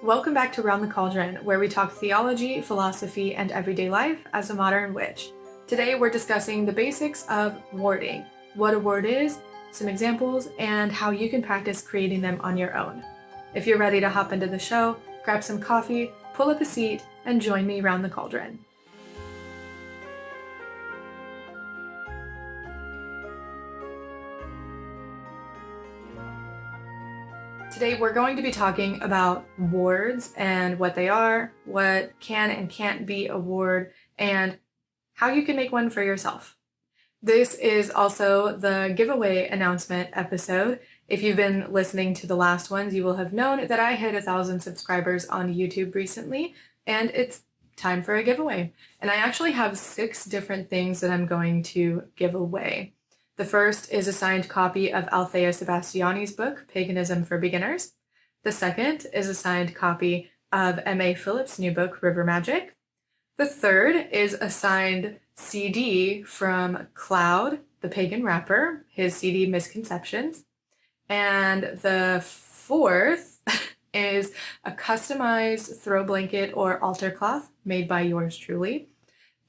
Welcome back to Round the Cauldron, where we talk theology, philosophy, and everyday life as a modern witch. Today we're discussing the basics of warding, what a ward is, some examples, and how you can practice creating them on your own. If you're ready to hop into the show, grab some coffee, pull up a seat, and join me round the cauldron. Today we're going to be talking about wards and what they are, what can and can't be a ward, and how you can make one for yourself. This is also the giveaway announcement episode. If you've been listening to the last ones, you will have known that I hit 1,000 subscribers on YouTube recently, and it's time for a giveaway. And I actually have 6 different things that I'm going to give away. The first is a signed copy of Althea Sebastiani's book, Paganism for Beginners. The second is a signed copy of M.A. Phillips' new book, River Magick. The third is a signed CD from Cloud, the pagan rapper, his CD Misconceptions. And the fourth is a customized throw blanket or altar cloth made by yours truly.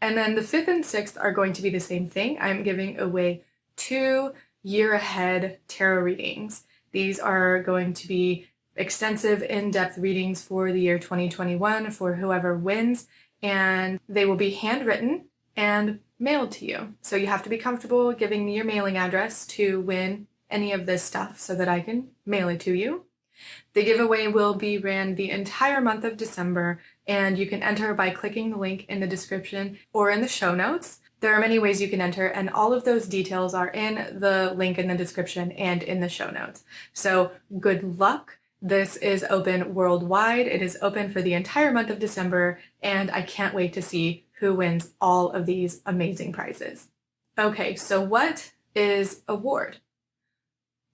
And then the 5th and 6th are going to be the same thing. I'm giving away 2 year-ahead tarot readings. These are going to be extensive, in-depth readings for the year 2021 for whoever wins, and they will be handwritten and mailed to you. So you have to be comfortable giving me your mailing address to win any of this stuff so that I can mail it to you. The giveaway will be ran the entire month of December, and you can enter by clicking the link in the description or in the show notes. There are many ways you can enter, and all of those details are in the link in the description and in the show notes. So good luck. This is open worldwide. It is open for the entire month of December, and I can't wait to see who wins all of these amazing prizes. Okay, so what is a ward?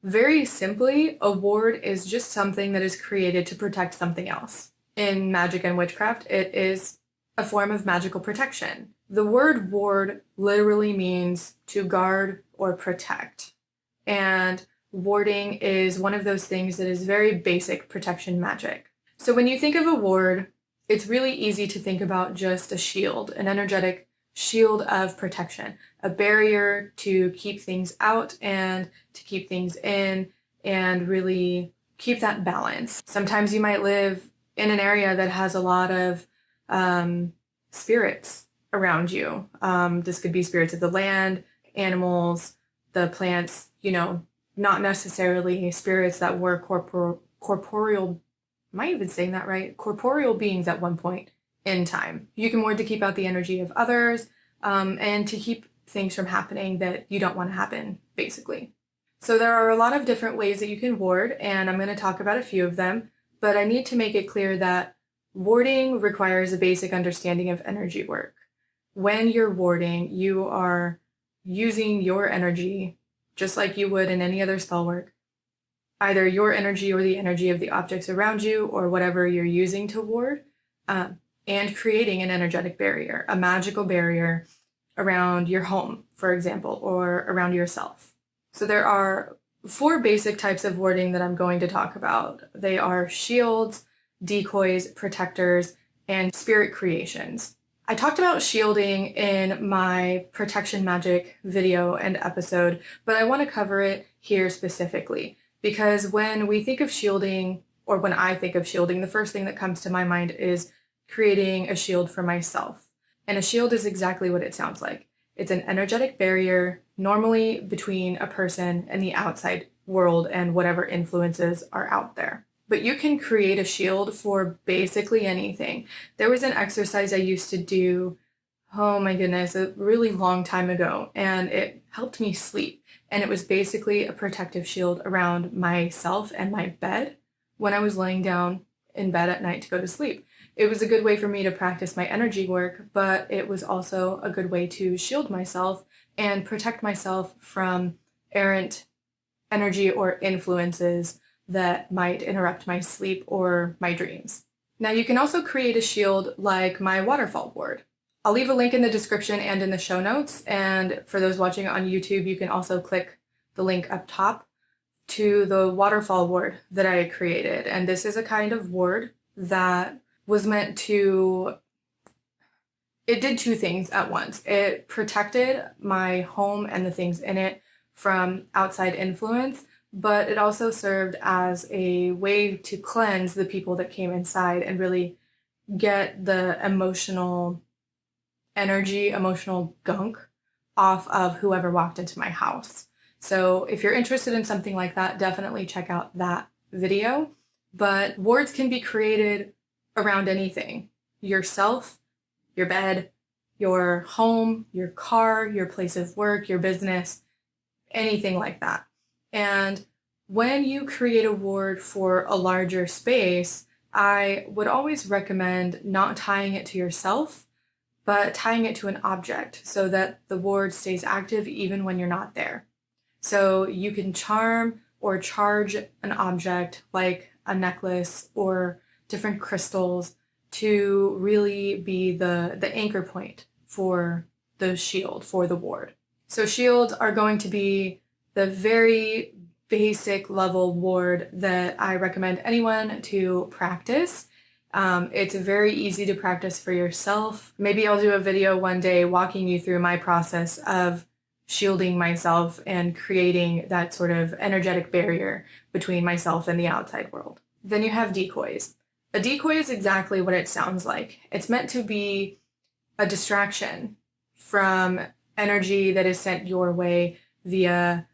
Very simply, a ward is just something that is created to protect something else. In magic and witchcraft, it is a form of magical protection. The word ward literally means to guard or protect. And warding is one of those things that is very basic protection magic. So when you think of a ward, it's really easy to think about just a shield, an energetic shield of protection, a barrier to keep things out and to keep things in and really keep that balance. Sometimes you might live in an area that has a lot of spirits around you. This could be spirits of the land, animals, the plants, not necessarily spirits that were corporeal, am I even saying that right? Corporeal beings at one point in time. You can ward to keep out the energy of others and to keep things from happening that you don't want to happen, basically. So there are a lot of different ways that you can ward, and I'm going to talk about a few of them, but I need to make it clear that warding requires a basic understanding of energy work. When you're warding, you are using your energy just like you would in any other spell work, either your energy or the energy of the objects around you or whatever you're using to ward, and creating an energetic barrier, a magical barrier around your home, for example, or around yourself. So there are 4 basic types of warding that I'm going to talk about. They are shields, decoys, protectors, and spirit creations. I talked about shielding in my protection magic video and episode, but I want to cover it here specifically because when we think of shielding, or when I think of shielding, the first thing that comes to my mind is creating a shield for myself. And a shield is exactly what it sounds like. It's an energetic barrier, normally between a person and the outside world and whatever influences are out there. But you can create a shield for basically anything. There was an exercise I used to do, oh my goodness, a really long time ago, and it helped me sleep. And it was basically a protective shield around myself and my bed when I was laying down in bed at night to go to sleep. It was a good way for me to practice my energy work, but it was also a good way to shield myself and protect myself from errant energy or influences that might interrupt my sleep or my dreams. Now you can also create a shield like my waterfall ward. I'll leave a link in the description and in the show notes, and for those watching on YouTube, you can also click the link up top to the waterfall ward that I created. And this is a kind of ward that was meant to, it did two things at once. It protected my home and the things in it from outside influence, but it also served as a way to cleanse the people that came inside and really get the emotional energy, emotional gunk off of whoever walked into my house. So if you're interested in something like that, definitely check out that video. But wards can be created around anything: yourself, your bed, your home, your car, your place of work, your business, anything like that. And when you create a ward for a larger space, I would always recommend not tying it to yourself, but tying it to an object so that the ward stays active even when you're not there. So you can charm or charge an object like a necklace or different crystals to really be the anchor point for the shield, for the ward. So shields are going to be the very basic level ward that I recommend anyone to practice. It's very easy to practice for yourself. Maybe I'll do a video one day walking you through my process of shielding myself and creating that sort of energetic barrier between myself and the outside world. Then you have decoys. A decoy is exactly what it sounds like. It's meant to be a distraction from energy that is sent your way via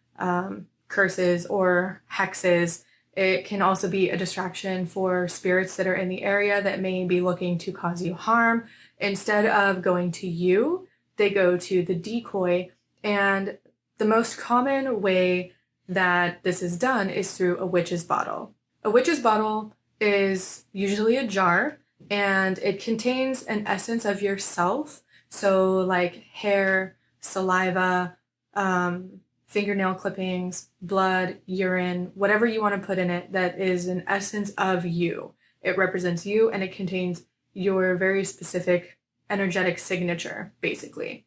curses or hexes. It can also be a distraction for spirits that are in the area that may be looking to cause you harm. Instead of going to you, they go to the decoy. And the most common way that this is done is through a witch's bottle. A witch's bottle is usually a jar, and it contains an essence of yourself. So like hair, saliva, fingernail clippings, blood, urine, whatever you want to put in it that is an essence of you. It represents you, and it contains your very specific energetic signature, basically.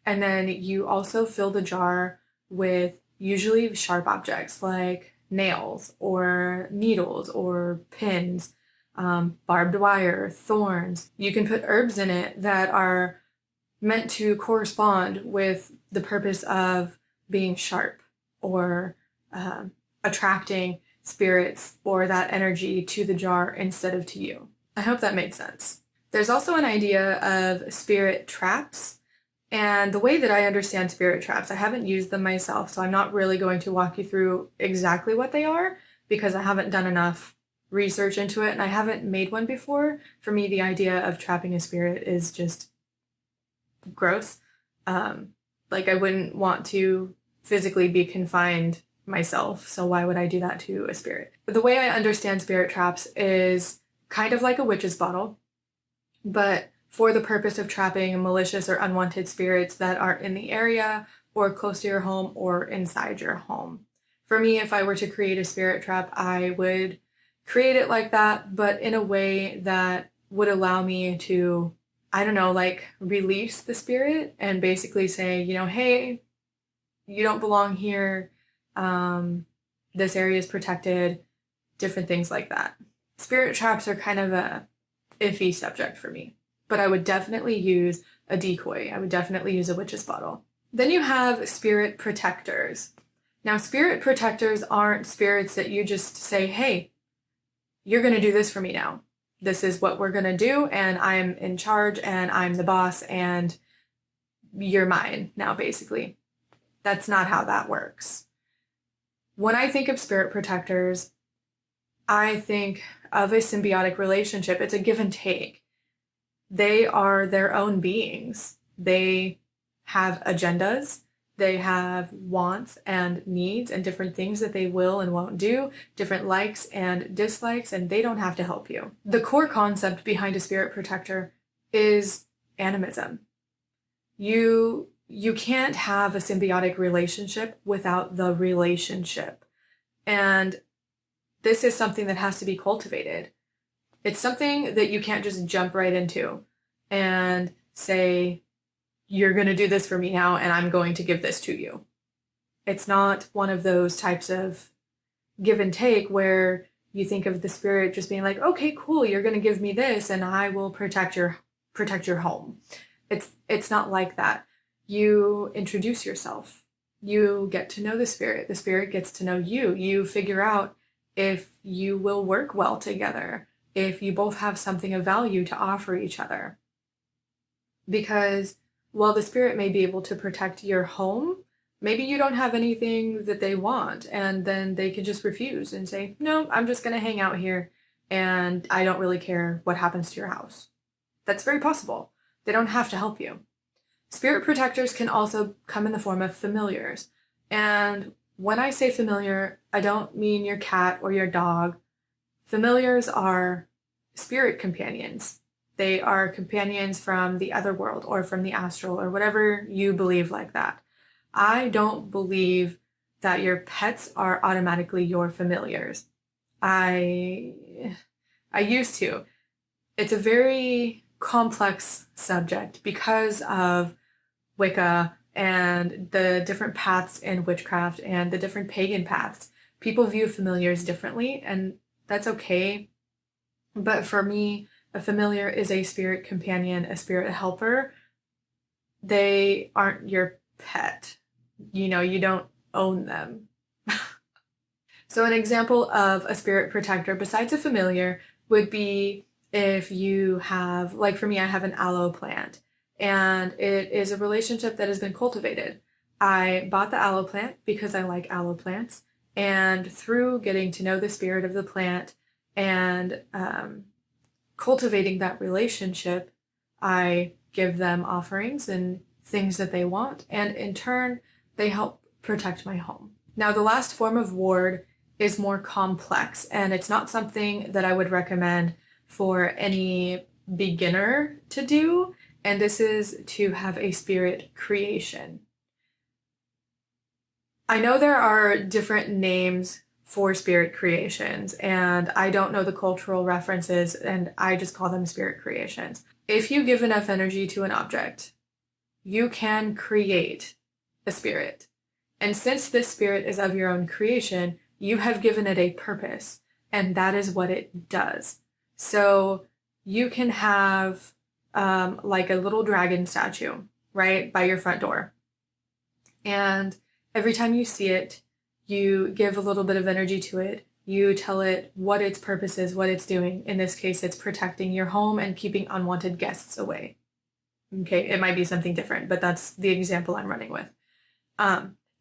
And then you also fill the jar with usually sharp objects like nails or needles or pins, barbed wire, thorns. You can put herbs in it that are meant to correspond with the purpose of being sharp or attracting spirits or that energy to the jar instead of to you. I hope that made sense. There's also an idea of spirit traps. And the way that I understand spirit traps, I haven't used them myself, so I'm not really going to walk you through exactly what they are because I haven't done enough research into it and I haven't made one before. For me, the idea of trapping a spirit is just gross. Like I wouldn't want to physically be confined myself, so why would I do that to a spirit? But the way I understand spirit traps is kind of like a witch's bottle, but for the purpose of trapping malicious or unwanted spirits that are in the area or close to your home or inside your home. For me, if I were to create a spirit trap, I would create it like that, but in a way that would allow me to, I don't know, like release the spirit and basically say, you know, hey, you don't belong here. This area is protected, different things like that. Spirit traps are kind of a iffy subject for me, but I would definitely use a decoy. I would definitely use a witch's bottle. Then you have spirit protectors. Now, spirit protectors aren't spirits that you just say, hey, you're going to do this for me now. This is what we're going to do, and I'm in charge, and I'm the boss, and you're mine now, basically. That's not how that works. When I think of spirit protectors, I think of a symbiotic relationship. It's a give and take. They are their own beings. They have agendas. They have wants and needs and different things that they will and won't do, different likes and dislikes, and they don't have to help you. The core concept behind a spirit protector is animism. You can't have a symbiotic relationship without the relationship. And this is something that has to be cultivated. It's something that you can't just jump right into and say, you're going to do this for me now, and I'm going to give this to you. It's not one of those types of give and take where you think of the spirit just being like, okay, cool, you're going to give me this and I will protect your home. It's not like that. You introduce yourself. You get to know the spirit gets to know you. You figure out if you will work well together, if you both have something of value to offer each other. Because while the spirit may be able to protect your home, maybe you don't have anything that they want, and then they can just refuse and say, no, I'm just going to hang out here and I don't really care what happens to your house. That's very possible. They don't have to help you. Spirit protectors can also come in the form of familiars. And when I say familiar, I don't mean your cat or your dog. Familiars are spirit companions. They are companions from the other world or from the astral or whatever you believe like that. I don't believe that your pets are automatically your familiars. I used to. It's a very complex subject because of Wicca and the different paths in witchcraft and the different pagan paths. People view familiars differently, and that's okay. But for me, a familiar is a spirit companion, a spirit helper. They aren't your pet. You know, you don't own them. So an example of a spirit protector besides a familiar would be if you have, like for me, I have an aloe plant, and it is a relationship that has been cultivated. I bought the aloe plant because I like aloe plants, and through getting to know the spirit of the plant and cultivating that relationship, I give them offerings and things that they want, and in turn, they help protect my home. Now, the last form of ward is more complex, and it's not something that I would recommend for any beginner to do, and this is to have a spirit creation. I know there are different names for spirit creations, and I don't know the cultural references, and I just call them spirit creations. If you give enough energy to an object, you can create a spirit. And since this spirit is of your own creation, you have given it a purpose, and that is what it does. So you can have like a little dragon statue, right, by your front door. And every time you see it, you give a little bit of energy to it. You tell it what its purpose is, what it's doing. In this case, it's protecting your home and keeping unwanted guests away. Okay, it might be something different, but that's the example I'm running with.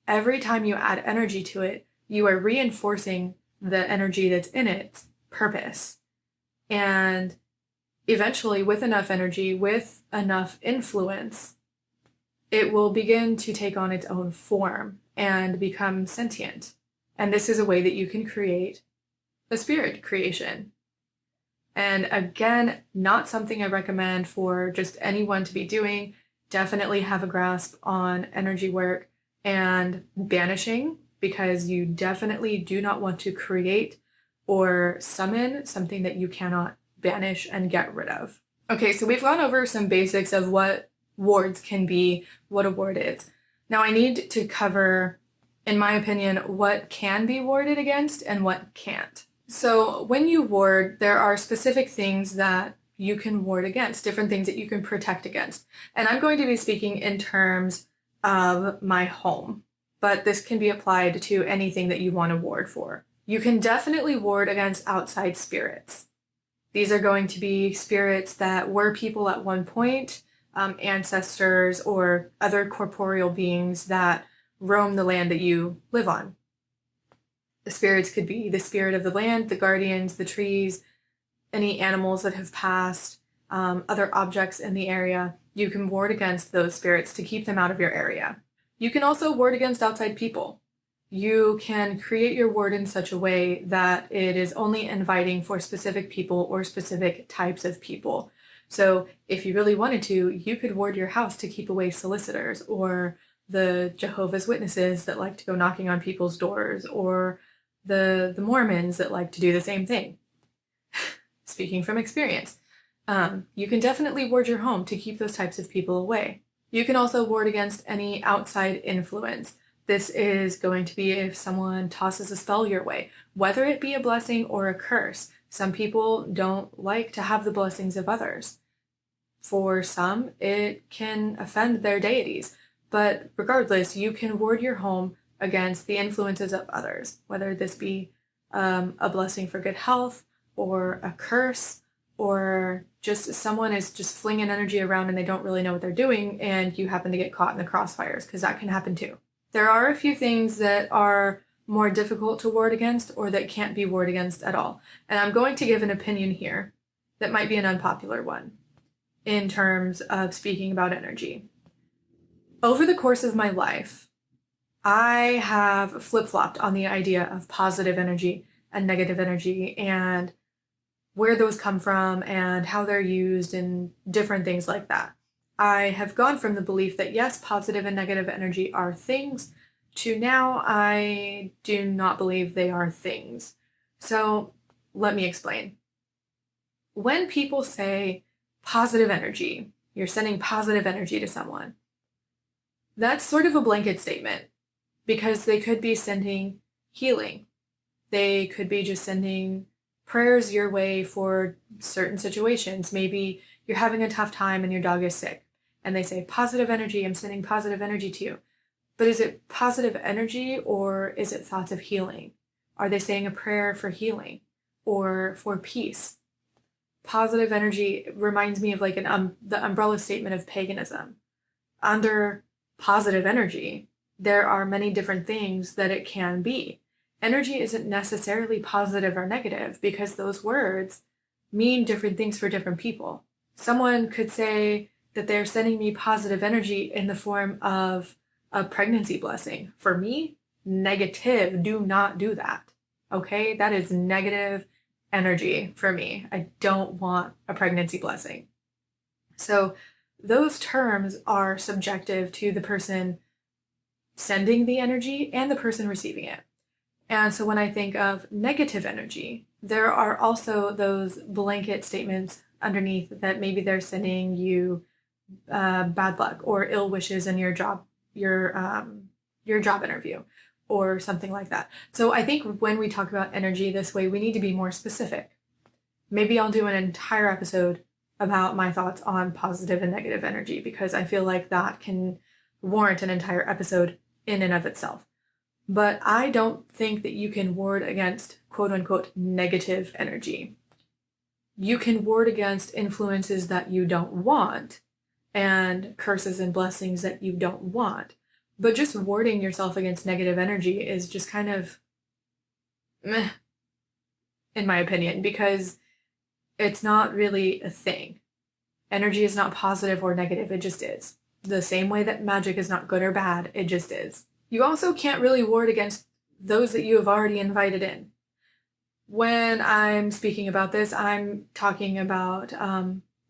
Every time you add energy to it, you are reinforcing the energy that's in its purpose. And eventually, with enough energy, with enough influence, it will begin to take on its own form and become sentient. And this is a way that you can create a spirit creation. And again, not something I recommend for just anyone to be doing. Definitely have a grasp on energy work and banishing, because you definitely do not want to create or summon something that you cannot banish and get rid of. Okay, so we've gone over some basics of what wards can be, what a ward is. Now I need to cover, in my opinion, what can be warded against and what can't. So when you ward, there are specific things that you can ward against, different things that you can protect against. And I'm going to be speaking in terms of my home, but this can be applied to anything that you want to ward for. You can definitely ward against outside spirits. These are going to be spirits that were people at one point, ancestors or other corporeal beings that roam the land that you live on. The spirits could be the spirit of the land, the guardians, the trees, any animals that have passed, other objects in the area. You can ward against those spirits to keep them out of your area. You can also ward against outside people. You can create your ward in such a way that it is only inviting for specific people or specific types of people. So if you really wanted to, you could ward your house to keep away solicitors or the Jehovah's Witnesses that like to go knocking on people's doors, or the Mormons that like to do the same thing. Speaking from experience. You can definitely ward your home to keep those types of people away. You can also ward against any outside influence. This is going to be if someone tosses a spell your way, whether it be a blessing or a curse. Some people don't like to have the blessings of others. For some, it can offend their deities, but regardless, you can ward your home against the influences of others, whether this be a blessing for good health or a curse, or just someone is just flinging energy around and they don't really know what they're doing and you happen to get caught in the crossfires, because that can happen too. There are a few things that are more difficult to ward against or that can't be warded against at all. And I'm going to give an opinion here that might be an unpopular one in terms of speaking about energy. Over the course of my life, I have flip-flopped on the idea of positive energy and negative energy and where those come from and how they're used and different things like that. I have gone from the belief that yes, positive and negative energy are things, to now I do not believe they are things. So let me explain. When people say positive energy, you're sending positive energy to someone, that's sort of a blanket statement, because they could be sending healing. They could be just sending prayers your way for certain situations. Maybe you're having a tough time and your dog is sick, and they say, positive energy, I'm sending positive energy to you. But is it positive energy or is it thoughts of healing? Are they saying a prayer for healing or for peace? Positive energy reminds me of like the umbrella statement of paganism. Under positive energy, there are many different things that it can be. Energy isn't necessarily positive or negative because those words mean different things for different people. Someone could say that they're sending me positive energy in the form of a pregnancy blessing. For me, negative. Do not do that. Okay? That is negative energy for me. I don't want a pregnancy blessing. So those terms are subjective to the person sending the energy and the person receiving it. And so when I think of negative energy, there are also those blanket statements underneath that maybe they're sending you bad luck or ill wishes in your job interview or something like that. So I think when we talk about energy this way, we need to be more specific. Maybe I'll do an entire episode about my thoughts on positive and negative energy, because I feel like that can warrant an entire episode in and of itself. But I don't think that you can ward against quote unquote negative energy. You can ward against influences that you don't want and curses and blessings that you don't want. But just warding yourself against negative energy is just kind of meh, in my opinion, because it's not really a thing. Energy is not positive or negative, it just is. The same way that magic is not good or bad, it just is. You also can't really ward against those that you have already invited in. When I'm speaking about this, I'm talking about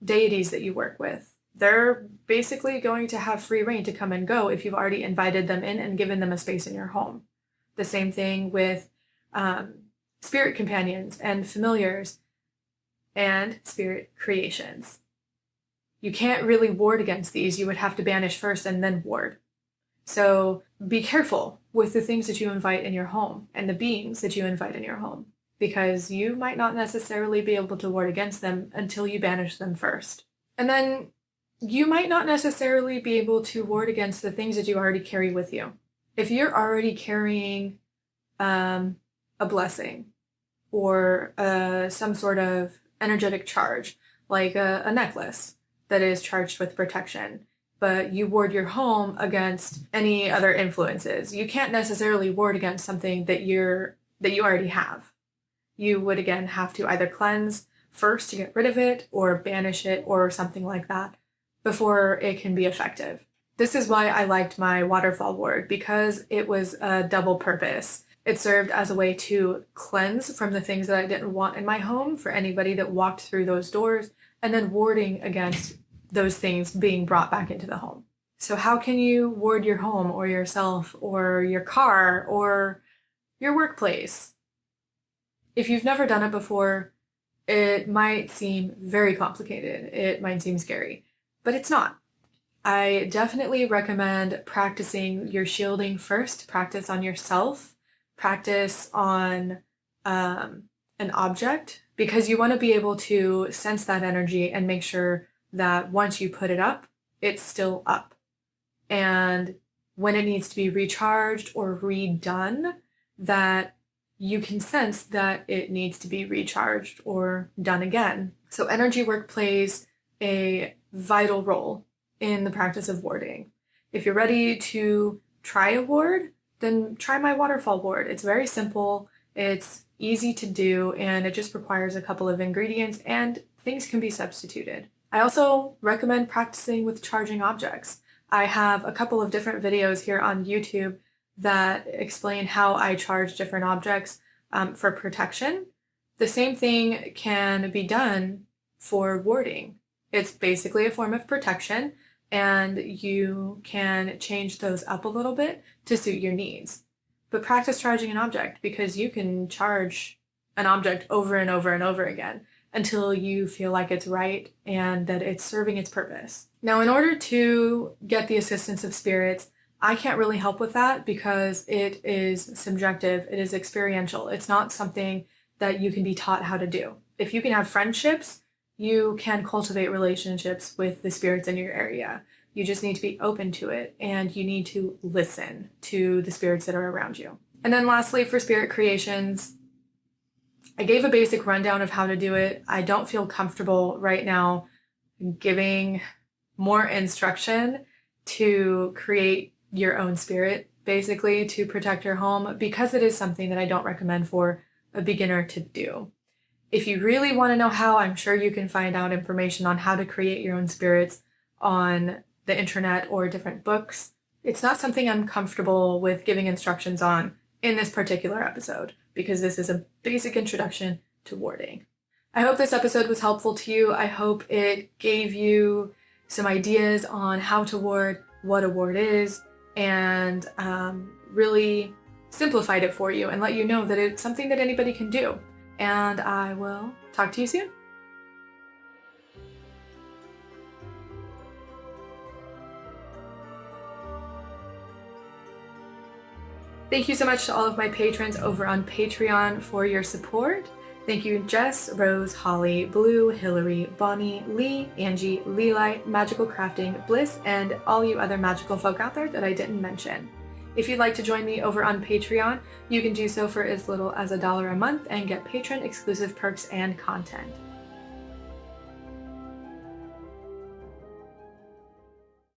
deities that you work with. They're basically going to have free reign to come and go if you've already invited them in and given them a space in your home. The same thing with spirit companions and familiars and spirit creations. You can't really ward against these. You would have to banish first and then ward. So be careful with the things that you invite in your home and the beings that you invite in your home, because you might not necessarily be able to ward against them until you banish them first. And then you might not necessarily be able to ward against the things that you already carry with you. If you're already carrying a blessing or some sort of energetic charge, like a necklace that is charged with protection, but you ward your home against any other influences, you can't necessarily ward against something that you already have. You would again have to either cleanse first to get rid of it or banish it or something like that before it can be effective. This is why I liked my waterfall ward, because it was a double purpose. It served as a way to cleanse from the things that I didn't want in my home for anybody that walked through those doors, and then warding against those things being brought back into the home. So how can you ward your home or yourself or your car or your workplace? If you've never done it before, it might seem very complicated. It might seem scary, but it's not. I definitely recommend practicing your shielding first. Practice on yourself, practice on an object, because you want to be able to sense that energy and make sure that once you put it up, it's still up. And when it needs to be recharged or redone, that you can sense that it needs to be recharged or done again. So energy work plays a vital role in the practice of warding. If you're ready to try a ward, then try my waterfall ward. It's very simple, it's easy to do, and it just requires a couple of ingredients and things can be substituted. I also recommend practicing with charging objects. I have a couple of different videos here on YouTube that explain how I charge different objects for protection. The same thing can be done for warding. It's basically a form of protection, and you can change those up a little bit to suit your needs. But practice charging an object, because you can charge an object over and over and over again until you feel like it's right and that it's serving its purpose. Now, in order to get the assistance of spirits, I can't really help with that because it is subjective, it is experiential. It's not something that you can be taught how to do. If you can have friendships, you can cultivate relationships with the spirits in your area. You just need to be open to it, and you need to listen to the spirits that are around you. And then lastly, for spirit creations, I gave a basic rundown of how to do it. I don't feel comfortable right now giving more instruction to create your own spirit, basically to protect your home, because it is something that I don't recommend for a beginner to do. If you really want to know how, I'm sure you can find out information on how to create your own spirits on the internet or different books. It's not something I'm comfortable with giving instructions on in this particular episode, because this is a basic introduction to warding. I hope this episode was helpful to you. I hope it gave you some ideas on how to ward, what a ward is, and really simplified it for you and let you know that it's something that anybody can do. And I will talk to you soon. Thank you so much to all of my patrons over on Patreon for your support. Thank you Jess, Rose, Holly, Blue, Hillary, Bonnie, Lee, Angie, Leelight, Magical Crafting, Bliss, and all you other magical folk out there that I didn't mention. If you'd like to join me over on Patreon, you can do so for as little as $1 a month and get patron exclusive perks and content.